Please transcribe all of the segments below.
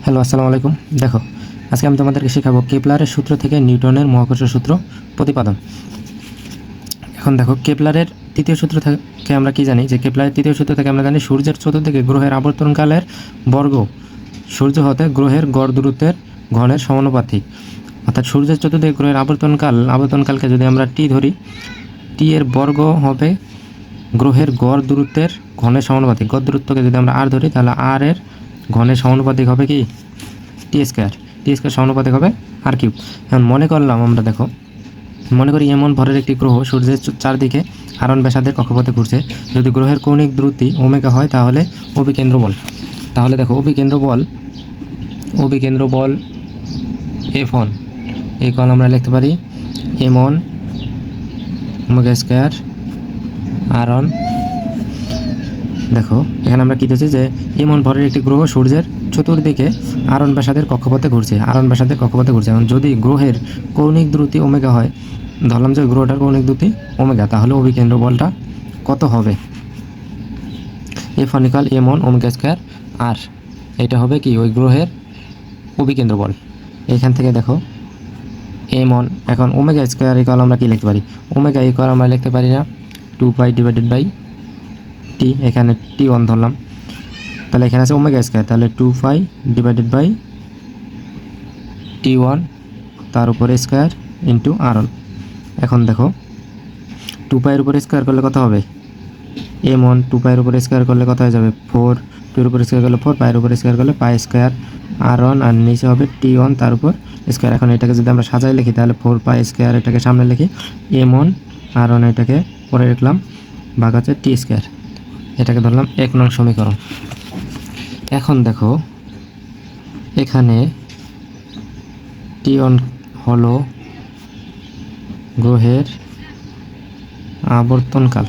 Hello, আসসালামু আলাইকুম। দেখো, আজকে আমি তোমাদেরকে শেখাবো কেপলারের সূত্র থেকে নিউটনের মহাকর্ষ সূত্র প্রতিপাদন। এখন দেখো, কেপলারের তৃতীয় সূত্র থেকে আমরা কি জানি, যে কেপলারের তৃতীয় সূত্র থেকে আমরা জানি সূর্যের চতুর্দিকে গ্রহের আবর্তনকালের বর্গ সূর্য হতে গ্রহের গড় দূরত্বের ঘনের সমানুপাতিক। অর্থাৎ সূর্যের চতুর্দিকে গ্রহের আবর্তনকালকে যদি আমরা টি ধরি, টি এর বর্গ হবে গ্রহের গড় দূরত্বের ঘনের সমানুপাতিক। গড় দূরত্বকে যদি আমরা আর ধরি, তাহলে আর এর ঘনের সমানুপাতিক হবে কি টি স্কোয়ার সমানুপাতিক হবে আর কিউব। এখন মনে করলাম আমরা, দেখো, মনে করি এমন ভরের একটি গ্রহ সূর্যের চারদিকে আরন ব্যাসার্ধের কক্ষপথে ঘুরছে। যদি গ্রহের কৌণিক দ্রুতি ওমেগা হয়, তাহলে অভিকেন্দ্র বল। তাহলে দেখো, অভিকেন্দ্র বল F1 এই কল আমরা লিখতে পারি M1 ওমেগা স্কোয়ার আরন। দেখো, এখানে আমরা কী দিচ্ছি, যে এমন ভরের একটি গ্রহ সূর্যের চতুর্দিকে আরন ব্যাসার্ধের কক্ষপথে ঘুরছে। এখন যদি গ্রহের কৌণিক দ্রুতি ওমেগা হয়, ধরলাম যে গ্রহটার কৌণিক দ্রুতি ওমেগা, তাহলে অভিকেন্দ্র বলটা কত হবে? F1 = M1 ওমেগা স্কোয়ার আর এটা হবে কি ওই গ্রহের অভিকেন্দ্র বল। এইখান থেকে দেখো M1, এখন ওমেগা স্কোয়ার = আমরা কি লিখতে পারি? ওমেগা = আমরা লিখতে পারি না 2π / টি, এখানে T1 ধরলাম, তাহলে এখানে আছে ওমেগা স্কোয়ার, তাহলে 2π / T1 তার উপরে স্কোয়ার ইন্টু আরন। এখন দেখো, 2π এর উপরে স্কোয়ার করলে কত হবে? M1 2π এর উপরে স্কোয়ার করলে কত হয়ে যাবে? 4, 2 এর উপরে স্কোয়ার করলে 4, পায়ের উপরে স্কোয়ার করলে পাই স্কোয়ার আরন, আর নিচে হবে T1 তার উপর স্কোয়ার। এখন এটাকে যদি আমরা সাজাই লিখি, তাহলে 4π স্কোয়ার এটাকে সামনে লিখি, M1 আরন এটাকে পরে লিখলাম, ভাগ আছে টি স্কোয়ার। এটাকে ধরলাম 1 নং সমীকরণ। এখন দেখো, এখানে T1 হলো গ্রহের আবর্তনকাল।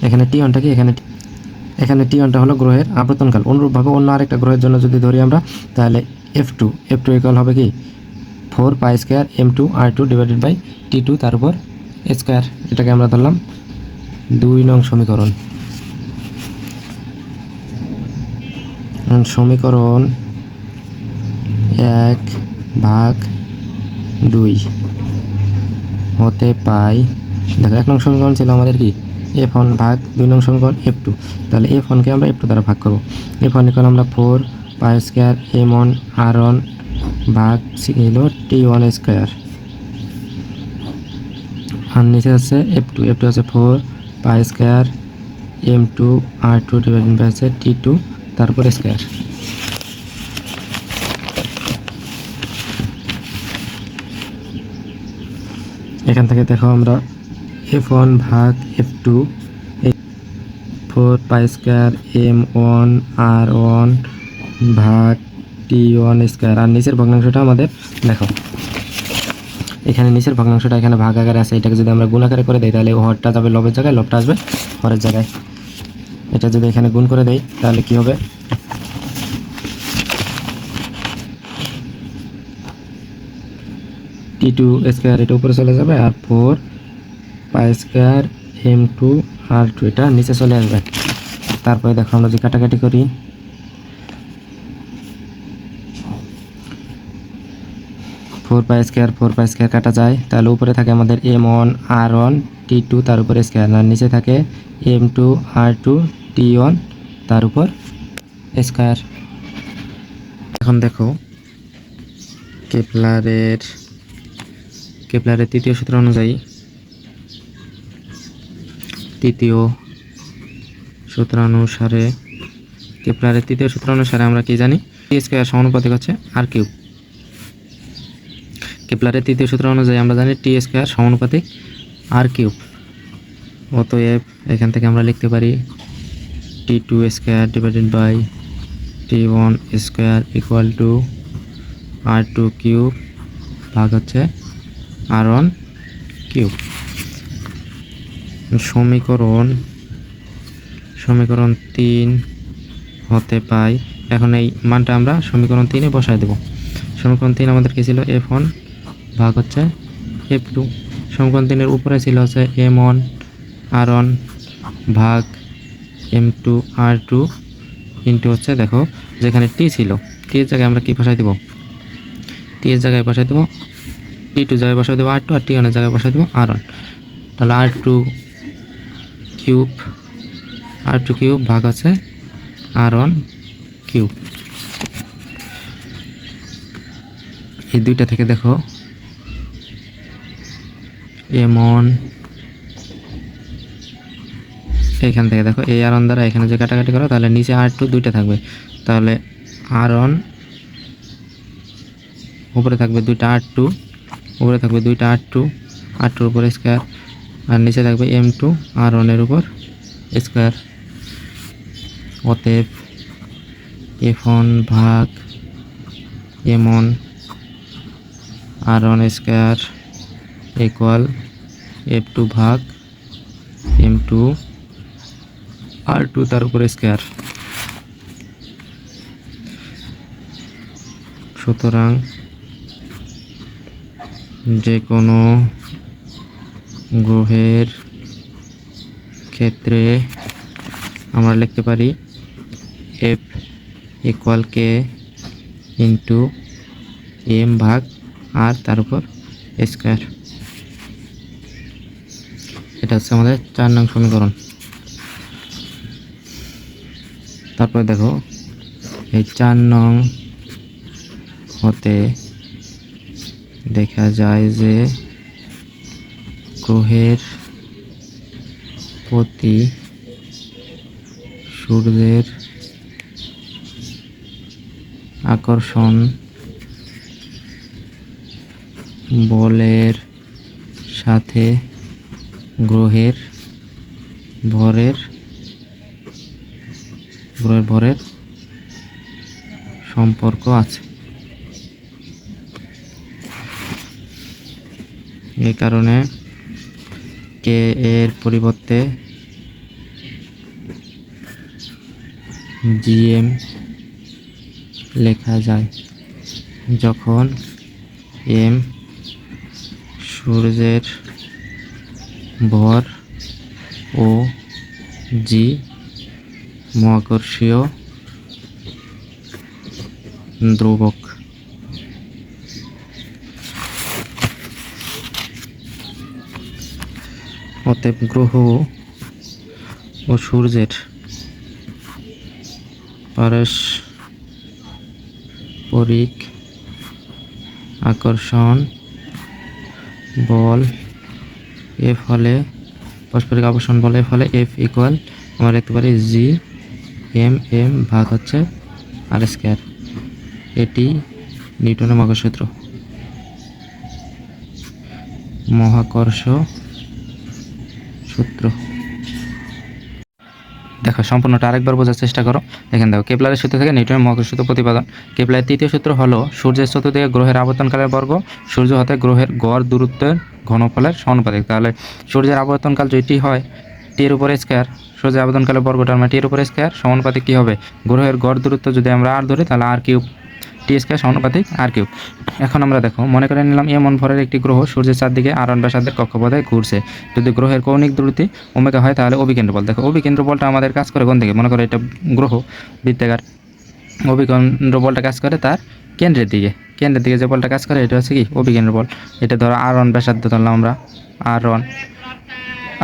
এখানে T1টা কি? এখানে T1টা হলো গ্রহের আবর্তনকাল। অনুরূপভাবে অন্য আরেকটা গ্রহের জন্য যদি ধরি আমরা, তাহলে F2 = হবে কি 4π স্কোয়ার M2 R2 / T2 তার উপর স্কোয়ার। এটাকে আমরা ধরলাম 2 নং সমীকরণ। সমীকরণ 1/2 হতে পাই, দেখো 1 নং সমীকরণ ছিল আমাদের কি F1 ভাগ 2 নং সমীকরণ F2, তাহলে F1কে আমরা F2 দ্বারা ভাগ করব। F1 = আমরা 4π স্কোয়ার M1 আরন ভাগ T1 স্কোয়ার, আর নিচে আছে F2 আছে 4π স্কোয়ার M2 R2 / T2 তারপর স্কোয়ার। এখান থেকে দেখো, আমরা F1 ভাগ F2 4π স্কোয়ার M1 R1 ভাগ T1 স্কোয়ার, আর নিচের ভগ্নাংশটা আমাদের দেখো, এখানে নিচের ভগ্নাংশটা এখানে ভাগ আকারে আছে। এটাকে যদি আমরা গুণ আকারে করে দিই, তাহলে হরটা যাবে লবের জায়গায়, লবটা আসবে হরের জায়গায়। এটা যদি এখানে গুণ করে দেই, তাহলে কি হবে? T2 স্কোয়ার এটা উপরে চলে যাবে, আর 4π স্কোয়ার M2 R2 এটা নিচে চলে আসবে। তারপরে দেখো, আমরা যদি কাটাকাটি করি, 4π স্কোয়ার কাটা যায়, তাহলে উপরে থাকে আমাদের M1 R1 T2 তার উপরে স্কোয়ার, আর নিচে থাকে M2 R2 T1 তার উপর স্কোয়ার। এখন দেখো, কেপলারের তৃতীয় সূত্র অনুযায়ী কেপলারের তৃতীয় সূত্র অনুসারে আমরা কি জানি? টি স্কোয়ার সমানুপাতিক হচ্ছে আর কিউব। কেপলারের তৃতীয় সূত্র অনুযায়ী আমরা জানি টি স্কোয়ার সমানুপাতিক আর কিউব। অতএব এখান থেকে আমরা লিখতে পারি T2 square / T1 square = R2 cube ভাগ হচ্ছে R1 কিউব। সমীকরণ 3 হতে পাই। এখন এই মানটা আমরা সমীকরণ 3-এ বসায় দেব। সমীকরণ 3 আমাদের কি ছিল? F1 ভাগ হচ্ছে F2। সমীকরণ 3-এর উপরে ছিল হচ্ছে M1 R1 ভাগ M2 R2 ইন্টু হচ্ছে, দেখো, যেখানে টি ছিল, টি এর জায়গায় আমরা কি বসাই দেব, টি এর জায়গায় বসাই দেব টি2 জায়গায় বসাই দেবো R2, আর T1 এর জায়গায় বসাই দেবো R1। তাহলে R2 কিউব ভাগ আছে R1 কিউব। এই দুইটা থেকে দেখো এমন, এইখান থেকে দেখো এই R1 দ্বারা এখানে যে কাটাকাটি করো তাহলে নিচে R2 দুইটা থাকবে, তাহলে R1 উপরে থাকবে দুইটা R2, উপরে থাকবে দুইটা R2 উপরে স্কয়ার, আর নিচে থাকবে M2 R1 এর উপর স্কয়ার। অতএব F1 ভাগ M1 R1 square equal F2 ভাগ M2 R2 তার উপরে স্কয়ার। সুতরাং যে কোনো গ্রহের ক্ষেত্রে আমরা লিখতে পারি F equal K into M ভাগ R তার উপর স্কয়ার। এটা হচ্ছে আমাদের 4 নং সমীকরণ। তারপরে দেখো এই 4 নং হতে দেখা যায় যে গ্রহের প্রতি সূর্যের আকর্ষণ বলের সাথে গ্রহের ভরের সম্পর্ক আছে। এই কারণে কে এর পরিবর্তে GM লেখা যায় যখন M সূর্যের ভর ও G মহাকর্ষীয় ধ্রুবক। অতএব গ্রহ ও সূর্যের পারস্পরিক আকর্ষণ বল F হলে পারস্পরিক আকর্ষণ বল F হলে F ইকুয়াল আমরা লিখতে পারি GM ভাগ হচ্ছে R স্কয়ার। এটি নিউটনের মহাকর্ষ সূত্র। দেখো সম্পূর্ণটা আরেকবার বোঝার চেষ্টা করো। এখানে দেখো কেপলারের সূত্র থেকে নিউটনের মহাকর্ষ সূত্র প্রতিপাদন। কেপলারের তৃতীয় সূত্র হলো সূর্যের চতুর্দিকে গ্রহের আবর্তনকালের বর্গ সূর্য হতে গ্রহের গড় দূরত্বের ঘনফলের সমানুপাতিক। তাহলে সূর্যের আবর্তনকাল যেটি হয় টি এর উপরে স্কয়ার, সূর্যের আবর্তনকালের বর্গটা আমরা টি এর উপরে স্কয়ার সমানুপাতিক কী হবে, গ্রহের গড় দূরত্ব যদি আমরা R ধরি তাহলে R কিউব, টি স্কয়ার সমানুপাতিক R কিউব। এখন আমরা দেখো মনে করে নিলাম M1 ভরের একটি গ্রহ সূর্যের চারদিকে R1 ব্যাসার্ধের কক্ষপথে ঘুরছে। যদি গ্রহের কৌণিক দ্রুতি ওমেগা হয় তাহলে অভিকেন্দ্র বল। দেখো অভিকেন্দ্র বলটা আমাদের কাজ করে কোন দিকে, মনে করো এটা গ্রহ বৃত্তাকার, অভিকেন্দ্র বলটা কাজ করে তার কেন্দ্রের দিকে যে বলটা কাজ করে এটা হচ্ছে কি অভিকেন্দ্র বল। এটা ধরো R1 ব্যাসার্ধ ধরলাম আমরা R1,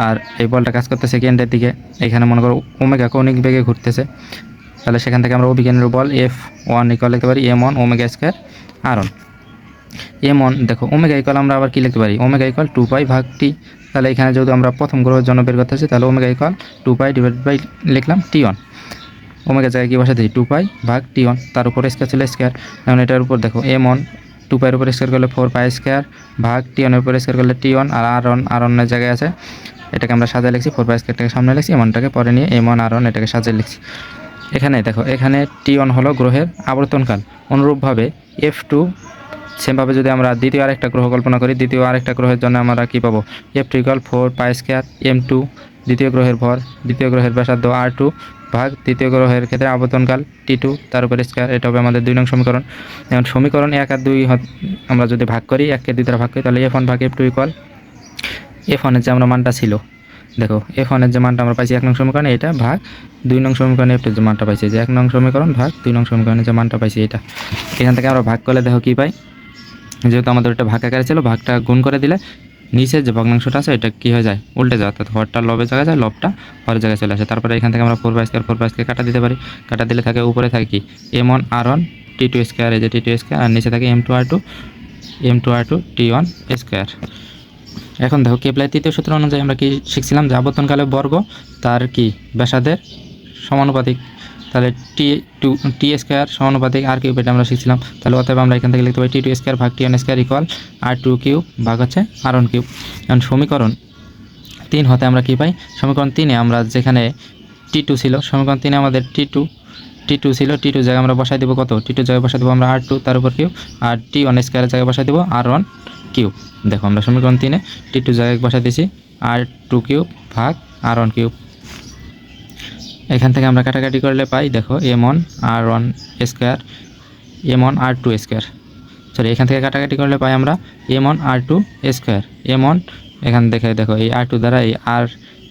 আর এই বলটা কাজ করতেছে কেন্দ্রের দিকে, এখানে মনে করো ওমেগা কৌণিক বেগে ঘুরতেছে, তাহলে সেখান থেকে আমরা অভিকেন্দ্র বল F1 ইকুয়াল লিখতে পারি M1 omega square R1। M1 দেখো ওমেগা ইকুয়াল আমরা আবার কি লিখতে পারি, ওমেগা ইকুয়াল 2 পাই ভাগ টি। তাহলে এখানে যদি আমরা প্রথম গ্রহের জন্য বের করতেছি তাহলে omega equal 2 pi divide by লিখলাম T1। ওমেগা জায়গায় কি বসাতে 2 পাই ভাগ T1, তার উপর স্কয়ার ছিল স্কয়ার। এখন এটার উপর দেখো M1 2 পাইয়ের উপর স্কয়ার করলে 4 পাই স্কয়ার ভাগ T1 এর উপর স্কয়ার করলে T1, আর R1 এর জায়গায় আছে, এটাকে আমরা সাজিয়ে লিখছি 4 পাই স্কয়ারটাকে সামনে লিখছি, M1টাকে পরে নিয়ে M1 R1 এটাকে সাজিয়ে লিখছি। এখানে দেখো এখানে T1 হলো গ্রহের আবর্তনকাল। অনুরূপভাবে F2 সেমভাবে যদি আমরা দ্বিতীয় আরেকটা গ্রহ কল্পনা করি, দ্বিতীয় আরেকটা গ্রহের জন্য আমরা কি পাবো, F2 equal 4 pi square M2 দ্বিতীয় গ্রহের ভর, দ্বিতীয় গ্রহের ব্যাসার্ধ R2 ভাগ দ্বিতীয় গ্রহের ক্ষেত্রে আবর্তনকাল T2 তার উপর স্কয়ার। এটা হবে আমাদের 2 নং সমীকরণ। এখন সমীকরণ 1 আর 2 আমরা যদি ভাগ করি, 1 কে 2 দ্বারা ভাগ করি তাহলে F1 ভাগ F2 ইকুয়াল F1 এর যে আমরা মানটা ছিল দেখো F1 এর যে মানটা আমরা পাইছি 1 নং সমীকরণে, এটা ভাগ 2 নং সমীকরণে F2 এর যে মানটা পাইছি, যে 1 নং সমীকরণ ভাগ 2 নং সমীকরণে যে মানটা পাইছি এটা। এখান থেকে আমরা ভাগ করলে দেখো কি পাই, যেহেতু আমাদের এটা ভাগ আকারে ছিল, ভাগটা গুণ করে দিলে নিচের যে ভগ্নাংশটা আছে এটা কি হয়ে যায়, উল্টে যায়, অর্থাৎ হরটা লবের জায়গায় যায়, লবটা হরের জায়গায় চলে আসে। তারপরে এখান থেকে আমরা 4/2 কাটা দিতে পারি, কাটা দিলে থাকে উপরে থাকে কি m1 r1 t2 স্কয়ার, এই যে t2 স্কয়ার, আর নিচে থাকে m2 r2 t1 স্কয়ার। এখন দেখো কেপলারের তৃতীয় সূত্র অনুযায়ী আমরা কি শিখছিলাম, যে আবর্তনকালে বর্গ তার কি ব্যাসার্ধের সমানুপাতিক, তাহলে টি স্কয়ার সমানুপাতিক আর কিউব, এটা আমরা শিখছিলাম। তাহলে অতএব আমরা এখান থেকে লিখতে পারি t2 স্কয়ার ভাগ t1 square equal r2 cube ভাগ হচ্ছে r1 কিউব। এখন সমীকরণ 3 হতে আমরা কি পাই, সমীকরণ 3-এ আমরা যেখানে t2 ছিল, সমীকরণ 3-এ আমাদের t2 ছিল, t2 জায়গায় আমরা বসাই দেবো কত, t2 জায়গায় বসাই দেবো আমরা r2 তার উপর কিউব, আর t1 স্কয়ারের জায়গায় বসাই দেবো r1 কিউব। দেখো আমরা সমীকরণ 3-এ t2 জায়গায় বসাই দিয়েছি r2 কিউব ভাগ r1 কিউব। এখান থেকে আমরা কাটাকাটি করলে পাই, দেখো m1 r1 square m1 r2 square, sorry এখান থেকে কাটাকাটি করলে পাই আমরা m1 r2 স্কয়ার, m1 এখান থেকে দেখো এই r2 দ্বারা এই r,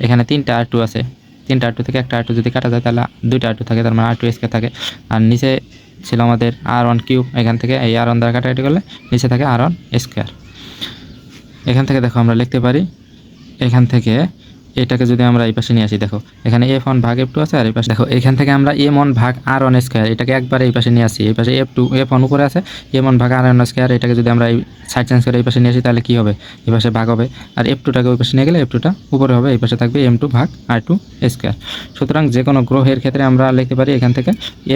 এখানে 3টা r2 আছে, 3টা r2 থেকে একটা r2 যদি কাটা যায় তাহলে 2টা r2 থাকে, তার মানে r2 স্কয়ার থাকে। আর নিচে ছিল আমাদের r1 কিউব, এখান থেকে এই r1 দ্বারা কাটাকাটি করলে নিচে থাকে r1 স্কয়ার। এখান থেকে দেখো আমরা লিখতে পারি, এখান থেকে এটাকে যদি আমরা এই পাশে নিয়ে আসি, দেখো এখানে f1 ভাগ f2 আছে, আর এই পাশে দেখো এখান থেকে আমরা m1 ভাগ r1 স্কয়ার এটাকে একবারে এই পাশে নিয়ে আসি, এই পাশে f1 উপরে আছে, m1 ভাগ r1 স্কয়ার এটাকে যদি আমরা এই সাইড চেঞ্জ করে এই পাশে নিয়ে আসি তাহলে কি হবে, এই পাশে ভাগ হবে, আর f2টাকে ওই পাশে নিয়ে গেলে f2টা উপরে হবে, এই পাশে থাকবে m2 ভাগ r2 স্কয়ার। সুতরাং যে কোনো গ্রহের ক্ষেত্রে আমরা লিখতে পারি এখান থেকে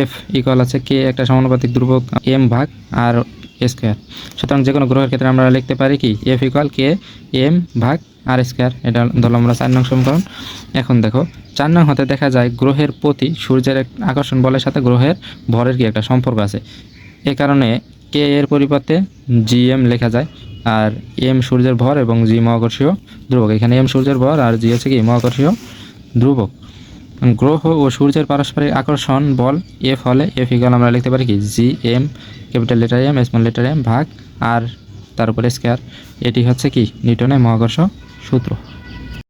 f ইকুয়াল আছে k একটা সমানুপাতিক ধ্রুবক m ভাগ r স্কয়ার। সুতরাং যে কোনো গ্রহের ক্ষেত্রে আমরা লিখতে পারি কি f ইকুয়াল k m ভাগ আর স্কয়ার, এটা ধরলাম আমরা 4 নং সমীকরণ। এখন দেখো 4 নং হতে দেখা যায় গ্রহের প্রতি সূর্যের আকর্ষণ বলের সাথে গ্রহের ভরের কি একটা সম্পর্ক আছে, এই কারণে কে এর পরিবর্তে জিএম লেখা যায়, আর এম সূর্যের ভর এবং জি মহাকর্ষীয় ধ্রুবক, এখানে এম সূর্যের ভর আর জি হচ্ছে কি মহাকর্ষীয় ধ্রুবক। গ্রহ ও সূর্যের পারস্পরিক আকর্ষণ বল এফ হলে এফ ইকুয়াল আমরা লিখতে পারি কি G M capital letter M small letter M ভাগ আর তার উপরে স্কয়ার, এটি হচ্ছে কি নিউটনের মহাকর্ষ সূত্র।